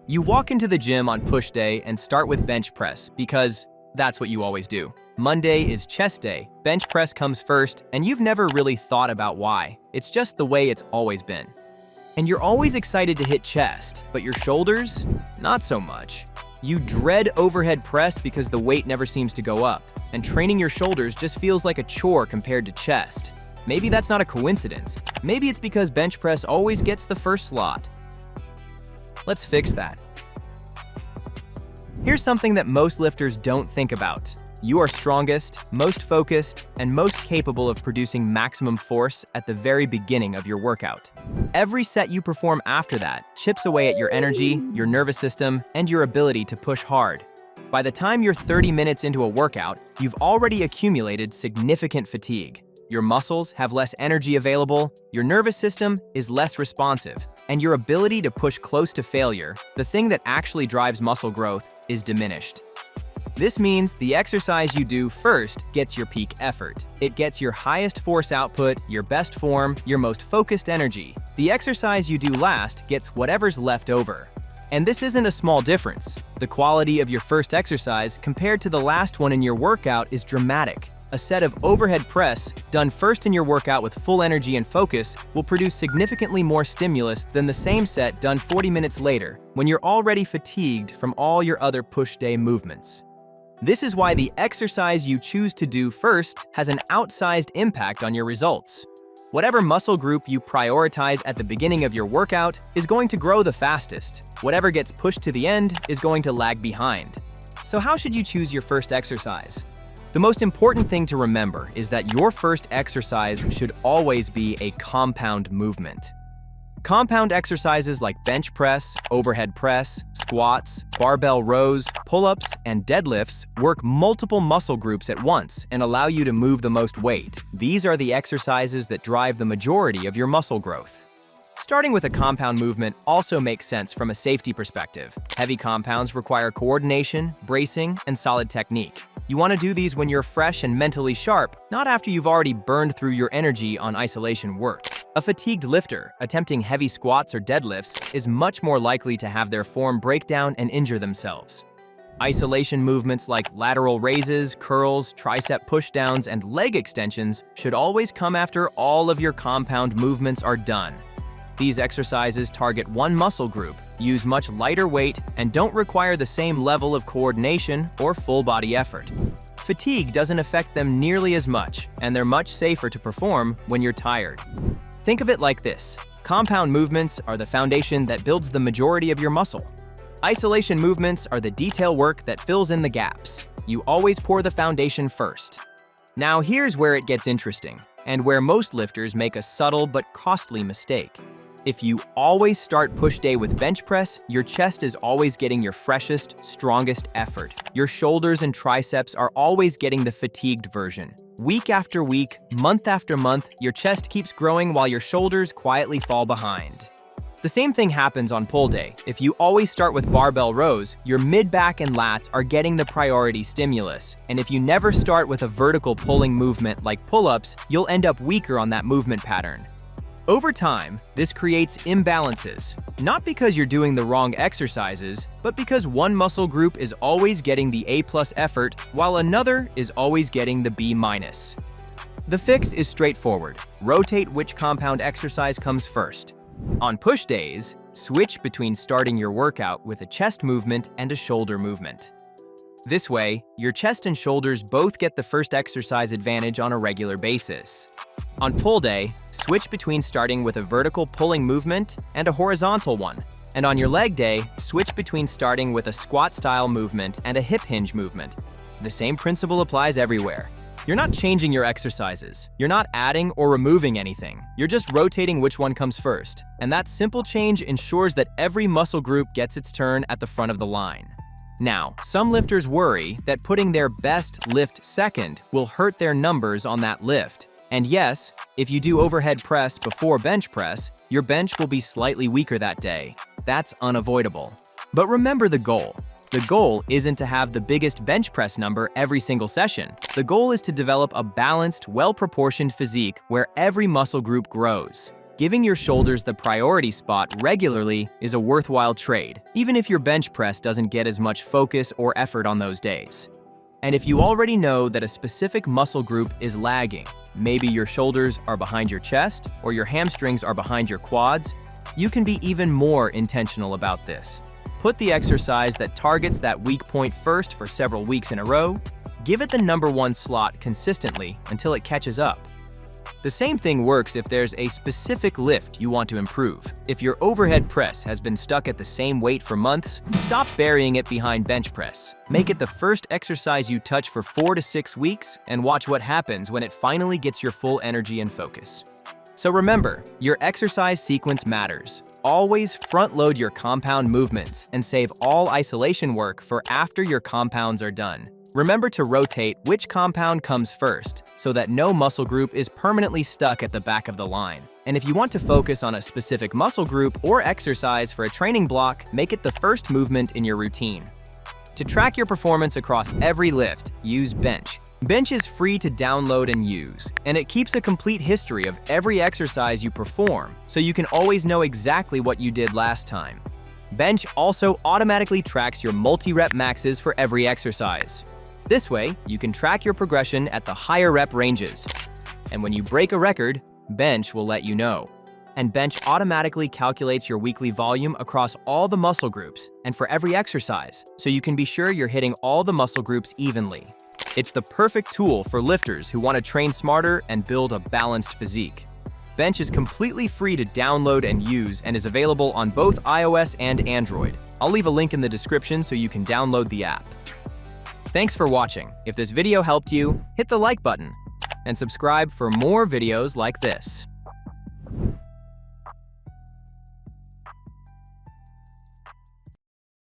You walk into the gym on push day and start with bench press because that's what you always do. Monday is chest day, bench press comes first, and you've never really thought about why. It's just the way it's always been. And you're always excited to hit chest, but your shoulders? Not so much. You dread overhead press because the weight never seems to go up, and training your shoulders just feels like a chore compared to chest. Maybe that's not a coincidence. Maybe it's because bench press always gets the first slot. Let's fix that. Here's something that most lifters don't think about. You are strongest, most focused, and most capable of producing maximum force at the very beginning of your workout. Every set you perform after that chips away at your energy, your nervous system, and your ability to push hard. By the time you're 30 minutes into a workout, you've already accumulated significant fatigue. Your muscles have less energy available, your nervous system is less responsive, and your ability to push close to failure, the thing that actually drives muscle growth, is diminished. This means the exercise you do first gets your peak effort. It gets your highest force output, your best form, your most focused energy. The exercise you do last gets whatever's left over. And this isn't a small difference. The quality of your first exercise compared to the last one in your workout is dramatic. A set of overhead press done first in your workout with full energy and focus will produce significantly more stimulus than the same set done 40 minutes later when you're already fatigued from all your other push day movements. This is why the exercise you choose to do first has an outsized impact on your results. Whatever muscle group you prioritize at the beginning of your workout is going to grow the fastest. Whatever gets pushed to the end is going to lag behind. So how should you choose your first exercise? The most important thing to remember is that your first exercise should always be a compound movement. Compound exercises like bench press, overhead press, squats, barbell rows, pull-ups, and deadlifts work multiple muscle groups at once and allow you to move the most weight. These are the exercises that drive the majority of your muscle growth. Starting with a compound movement also makes sense from a safety perspective. Heavy compounds require coordination, bracing, and solid technique. You want to do these when you're fresh and mentally sharp, not after you've already burned through your energy on isolation work. A fatigued lifter attempting heavy squats or deadlifts is much more likely to have their form break down and injure themselves. Isolation movements like lateral raises, curls, tricep pushdowns, and leg extensions should always come after all of your compound movements are done. These exercises target one muscle group, use much lighter weight, and don't require the same level of coordination or full body effort. Fatigue doesn't affect them nearly as much, and they're much safer to perform when you're tired. Think of it like this. Compound movements are the foundation that builds the majority of your muscle. Isolation movements are the detail work that fills in the gaps. You always pour the foundation first. Now here's where it gets interesting, and where most lifters make a subtle but costly mistake. If you always start push day with bench press, your chest is always getting your freshest, strongest effort. Your shoulders and triceps are always getting the fatigued version. Week after week, month after month, your chest keeps growing while your shoulders quietly fall behind. The same thing happens on pull day. If you always start with barbell rows, your mid-back and lats are getting the priority stimulus. And if you never start with a vertical pulling movement like pull-ups, you'll end up weaker on that movement pattern. Over time, this creates imbalances, not because you're doing the wrong exercises, but because one muscle group is always getting the A+ effort while another is always getting the B-. The fix is straightforward. Rotate which compound exercise comes first. On push days, switch between starting your workout with a chest movement and a shoulder movement. This way, your chest and shoulders both get the first exercise advantage on a regular basis. On pull day, switch between starting with a vertical pulling movement and a horizontal one. And on your leg day, switch between starting with a squat-style movement and a hip hinge movement. The same principle applies everywhere. You're not changing your exercises. You're not adding or removing anything. You're just rotating which one comes first. And that simple change ensures that every muscle group gets its turn at the front of the line. Now, some lifters worry that putting their best lift second will hurt their numbers on that lift. And yes, if you do overhead press before bench press, your bench will be slightly weaker that day. That's unavoidable. But remember the goal. The goal isn't to have the biggest bench press number every single session. The goal is to develop a balanced, well-proportioned physique where every muscle group grows. Giving your shoulders the priority spot regularly is a worthwhile trade, even if your bench press doesn't get as much focus or effort on those days. And if you already know that a specific muscle group is lagging, maybe your shoulders are behind your chest or your hamstrings are behind your quads, you can be even more intentional about this. Put the exercise that targets that weak point first for several weeks in a row. Give it the #1 slot consistently until it catches up. The same thing works if there's a specific lift you want to improve. If your overhead press has been stuck at the same weight for months, stop burying it behind bench press. Make it the first exercise you touch for 4 to 6 weeks and watch what happens when it finally gets your full energy and focus. So remember, your exercise sequence matters. Always front-load your compound movements and save all isolation work for after your compounds are done. Remember to rotate which compound comes first so that no muscle group is permanently stuck at the back of the line. And if you want to focus on a specific muscle group or exercise for a training block, make it the first movement in your routine. To track your performance across every lift, use Bench. Bench is free to download and use, and it keeps a complete history of every exercise you perform, so you can always know exactly what you did last time. Bench also automatically tracks your multi-rep maxes for every exercise. This way, you can track your progression at the higher rep ranges. And when you break a record, Bench will let you know. And Bench automatically calculates your weekly volume across all the muscle groups and for every exercise, so you can be sure you're hitting all the muscle groups evenly. It's the perfect tool for lifters who want to train smarter and build a balanced physique. Bench is completely free to download and use and is available on both iOS and Android. I'll leave a link in the description so you can download the app. Thanks for watching. If this video helped you, hit the like button and subscribe for more videos like this.